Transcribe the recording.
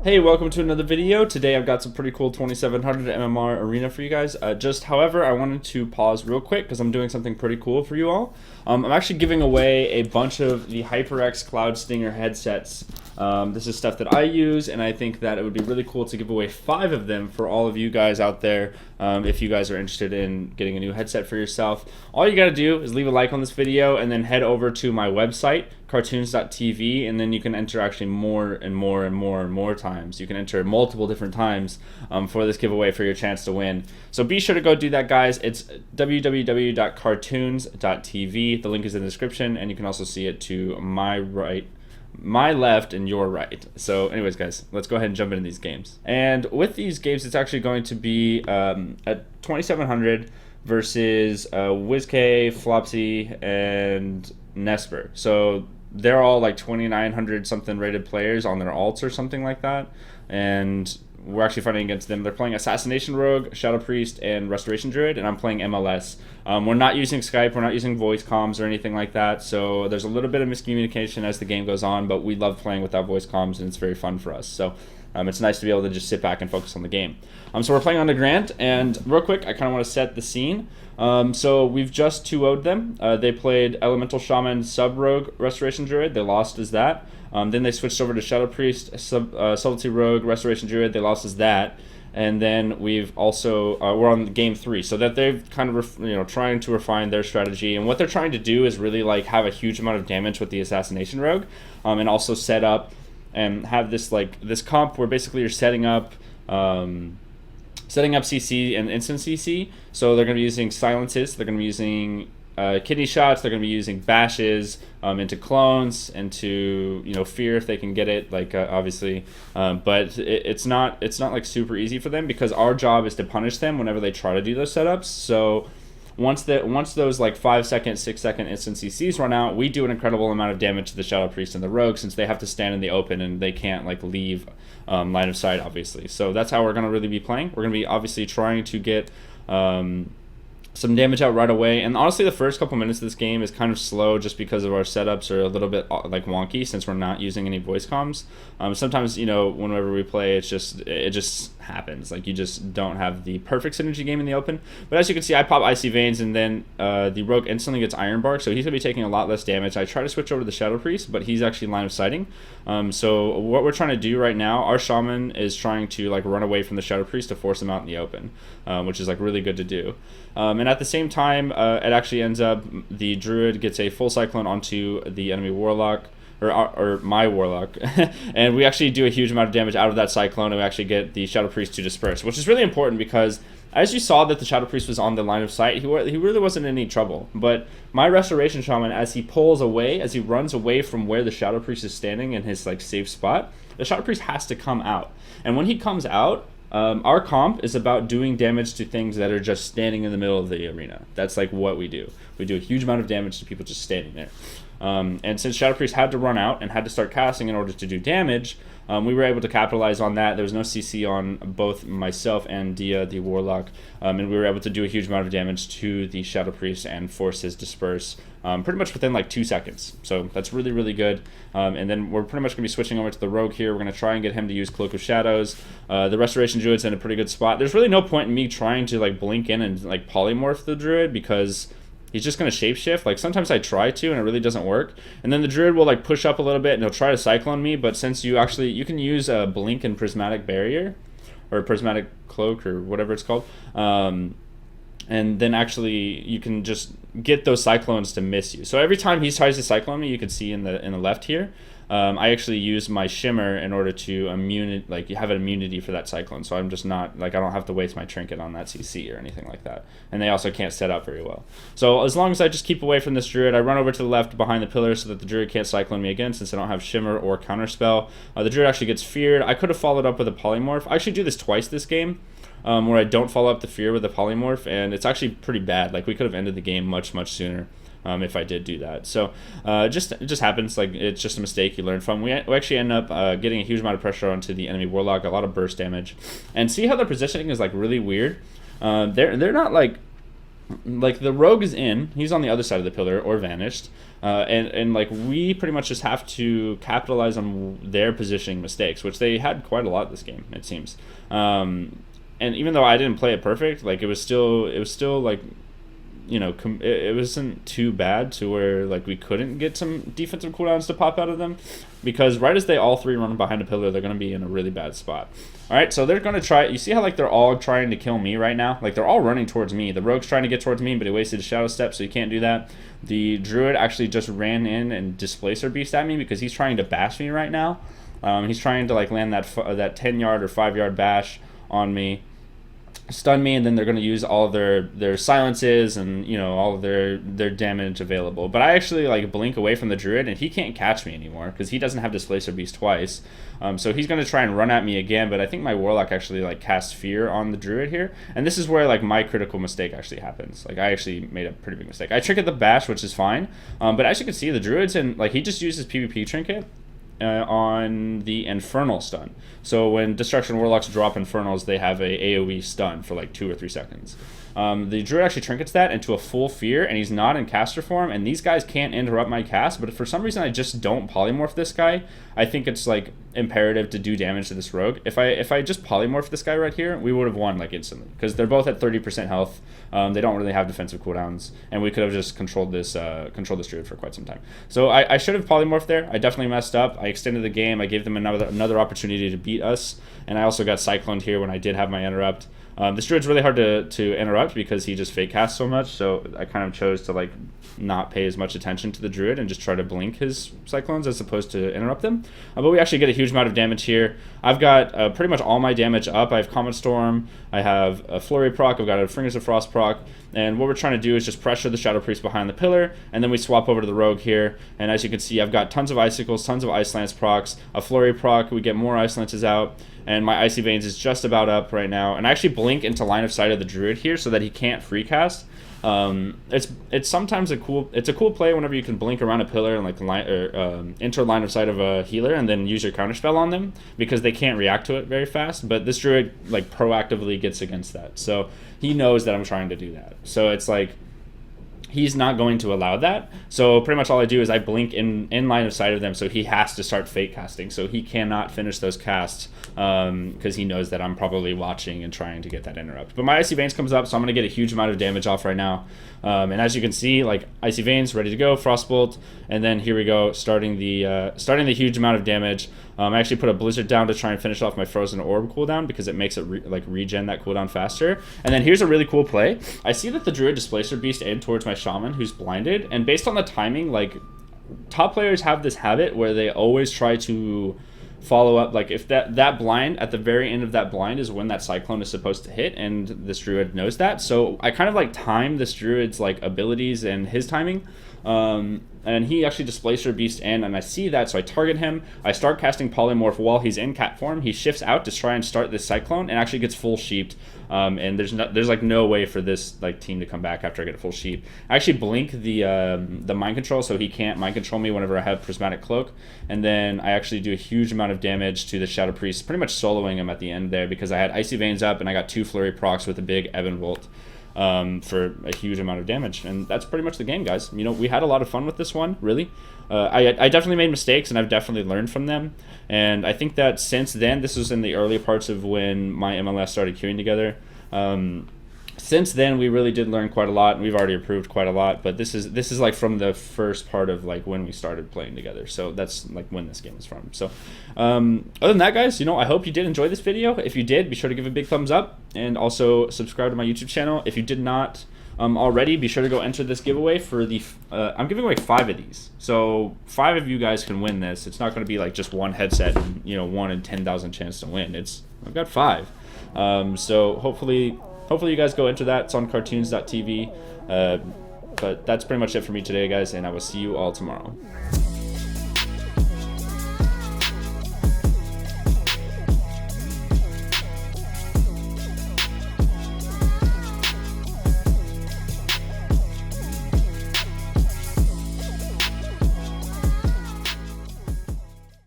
Hey, welcome to another video. Today I've got some pretty cool 2700 MMR arena for you guys. However, I wanted to pause real quick because I'm doing something pretty cool for you all. I'm actually giving away a bunch of the HyperX Cloud Stinger headsets. This is stuff that I use, and I think that it would be really cool to give away 5 of them for all of you guys out there if you guys are interested in getting a new headset for yourself. All you got to do is leave a like on this video and then head over to my website, cartoons.tv, and then you can enter actually more and more times. You can enter multiple different times for this giveaway for your chance to win. So be sure to go do that, guys. It's www.cartoons.tv. The link is in the description, and you can also see it to my right, my left, and your right. So anyways, guys, let's go ahead and jump into these games. And with these games, it's actually going to be at 2700 versus WizK, Flopsy, and Nesper. So they're all like 2900 something rated players on their alts or something like that, and we're actually fighting against them. They're playing Assassination Rogue, Shadow Priest, and Restoration Druid, and I'm playing MLS. We're not using Skype, we're not using voice comms or anything like that, so there's a little bit of miscommunication as the game goes on, but we love playing without voice comms, and it's very fun for us. So it's nice to be able to just sit back and focus on the game. So we're playing on the Grant, and real quick, I kind of want to set the scene. So we've just 2-0'd them. They played Elemental Shaman, Sub-Rogue, Restoration Druid. They lost as that. Then they switched over to Shadow Priest, Subtlety Rogue, Restoration Druid. They lost as that. And then we've also we're on game 3, so that they've kind of trying to refine their strategy, and what they're trying to do is really like have a huge amount of damage with the Assassination Rogue, and also set up and have this this comp where basically you're setting up CC and instant CC. So they're going to be using silences, they're going to be using kidney shots, they're going to be using bashes into clones, into fear if they can get it, obviously, but it's not like super easy for them, because our job is to punish them whenever they try to do those setups. So once those like 5-second, 6-second instant CCs run out, we do an incredible amount of damage to the Shadow Priest and the Rogue, since they have to stand in the open and they can't leave line of sight, obviously. So that's how we're going to really be playing. We're going to be obviously trying to get some damage out right away, and honestly the first couple minutes of this game is kind of slow just because of our setups are a little bit wonky, since we're not using any voice comms. Sometimes whenever we play, it just happens, you just don't have the perfect synergy game in the open. But as you can see, I pop Icy Veins, and then the Rogue instantly gets Iron Bark, so he's gonna be taking a lot less damage. I try to switch over to the Shadow Priest, but he's actually line of sighting. So what we're trying to do right now, our Shaman is trying to run away from the Shadow Priest to force him out in the open, which is really good to do. And at the same time, it actually ends up the Druid gets a full Cyclone onto the enemy Warlock, or my Warlock, and we actually do a huge amount of damage out of that Cyclone, and we actually get the Shadow Priest to disperse, which is really important, because as you saw that the Shadow Priest was on the line of sight, he really wasn't in any trouble. But my Restoration Shaman, as he pulls away, as he runs away from where the Shadow Priest is standing in his safe spot, the Shadow Priest has to come out, and when he comes out, our comp is about doing damage to things that are just standing in the middle of the arena. That's what we do. We do a huge amount of damage to people just standing there. And since Shadow Priest had to run out and had to start casting in order to do damage, we were able to capitalize on that. There was no CC on both myself and Dia, the Warlock, and we were able to do a huge amount of damage to the Shadow Priest and force his disperse pretty much within 2 seconds. So that's really, really good. And then we're pretty much going to be switching over to the Rogue here. We're going to try and get him to use Cloak of Shadows. The Restoration Druid's in a pretty good spot. There's really no point in me trying to blink in and polymorph the Druid, because he's just going to shapeshift. Sometimes I try to, and it really doesn't work. And then the Druid will push up a little bit, and he'll try to Cyclone me, but since you can use a Blink and Prismatic Barrier, or Prismatic Cloak, or whatever it's called, and then actually you can just get those Cyclones to miss you. So every time he tries to Cyclone me, you can see in the left here, I actually use my Shimmer in order to have an immunity for that Cyclone. So I'm just not I don't have to waste my trinket on that CC or anything like that. And they also can't set up very well. So as long as I just keep away from this Druid, I run over to the left behind the pillar so that the Druid can't Cyclone me again, since I don't have Shimmer or Counterspell. The Druid actually gets feared. I could have followed up with a Polymorph. I actually do this twice this game, where I don't follow up the fear with a Polymorph, and it's actually pretty bad. We could have ended the game much sooner. If I did do that. So it just happens. It's just a mistake you learn from. We actually end up getting a huge amount of pressure onto the enemy Warlock, a lot of burst damage, and see how their positioning is really weird. They're not the Rogue is in. He's on the other side of the pillar or vanished. And like we pretty much just have to capitalize on their positioning mistakes, which they had quite a lot this game, it seems. And even though I didn't play it perfect, like it was still like, you know, it wasn't too bad to where like we couldn't get some defensive cooldowns to pop out of them, because right as they all three run behind a pillar, they're going to be in a really bad spot. All right, so they're going to try. You see how like they're all trying to kill me right now? Like they're all running towards me. The rogue's trying to get towards me, but he wasted a shadow step, so he can't do that. The druid actually just ran in and displacer beast at me because he's trying to bash me right now. He's trying to like land that 10-yard or 5-yard bash on me, stun me, and then they're going to use all of their silences and, you know, all of their damage available. But I actually like blink away from the druid, and he can't catch me anymore because he doesn't have displacer beast twice. So he's going to try and run at me again, but I think my warlock actually like cast fear on the druid here, and this is where like my critical mistake actually happens. Like I actually made a pretty big mistake. I triggered the bash, which is fine, but as you can see, the druid's in like he just uses PvP trinket on the infernal stun. So when destruction warlocks drop infernals, they have a AoE stun for like 2 or 3 seconds. The druid actually trinkets that into a full fear, and he's not in caster form, and these guys can't interrupt my cast, but if for some reason I just don't polymorph this guy, I think it's like imperative to do damage to this rogue. If I just polymorph this guy right here, we would have won like instantly, because they're both at 30% health. They don't really have defensive cooldowns, and we could have just controlled this druid for quite some time. So I should have polymorphed there. I definitely messed up. I extended the game. I gave them another opportunity to beat us, and I also got cycloned here when I did have my interrupt. This druid's really hard to interrupt because he just fake casts so much, so I kind of chose to like not pay as much attention to the druid and just try to blink his cyclones as opposed to interrupt them. But we actually get a huge amount of damage here. I've got pretty much all my damage up. I have Comet Storm, I have a Flurry proc, I've got a Fingers of Frost proc, and what we're trying to do is just pressure the Shadow Priest behind the pillar, and then we swap over to the rogue here, and as you can see, I've got tons of Icicles, tons of Ice Lance procs, a Flurry proc, we get more Ice Lances out, and my Icy Veins is just about up right now, and I actually blink into line of sight of the druid here so that he can't free cast. It's sometimes a cool play whenever you can blink around a pillar and like enter line of sight of a healer and then use your counterspell on them, because they can't react to it very fast. But this druid like proactively gets against that, so he knows that I'm trying to do that. So it's like he's not going to allow that. So pretty much all I do is I blink in line of sight of them, so he has to start fake casting, so he cannot finish those casts because he knows that I'm probably watching and trying to get that interrupt. But my Icy Veins comes up, so I'm going to get a huge amount of damage off right now. And as you can see, like Icy Veins ready to go, Frostbolt, and then here we go, starting the huge amount of damage. I actually put a Blizzard down to try and finish off my Frozen Orb cooldown because it makes it regen that cooldown faster. And then here's a really cool play. I see that the Druid Displacer Beast aimed towards my Shaman who's blinded, and based on the timing, like top players have this habit where they always try to follow up, like if that blind at the very end of that blind is when that cyclone is supposed to hit, and this druid knows that. So I kind of like time this druid's like abilities and his timing, and he actually Displacer Beast in, and I see that, so I target him. I start casting Polymorph while he's in cat form. He shifts out to try and start this cyclone and actually gets full sheeped. And there's like no way for this like team to come back after I get a full sheep. I actually blink the mind control so he can't mind control me whenever I have Prismatic Cloak, and then I actually do a huge amount of damage to the Shadow Priest, pretty much soloing him at the end there because I had Icy Veins up and I got 2 Flurry procs with a big Ebon Volt for a huge amount of damage. And that's pretty much the game, guys. You know, we had a lot of fun with this one, really. I definitely made mistakes, and I've definitely learned from them. And I think that since then, this was in the early parts of when my MLS started queuing together. Since then, we really did learn quite a lot, and we've already improved quite a lot. But this is like from the first part of like when we started playing together. So that's like when this game is from. So other than that, guys, you know, I hope you did enjoy this video. If you did, be sure to give a big thumbs up, and also subscribe to my YouTube channel. If you did not already, be sure to go enter this giveaway for the I'm giving away 5 of these, so 5 of you guys can win this. It's not going to be like just one headset and, you know, 1 in 10,000 chance to win. I've got 5, so hopefully you guys go enter that. It's on cartoons.tv, but that's pretty much it for me today, guys, and I will see you all tomorrow.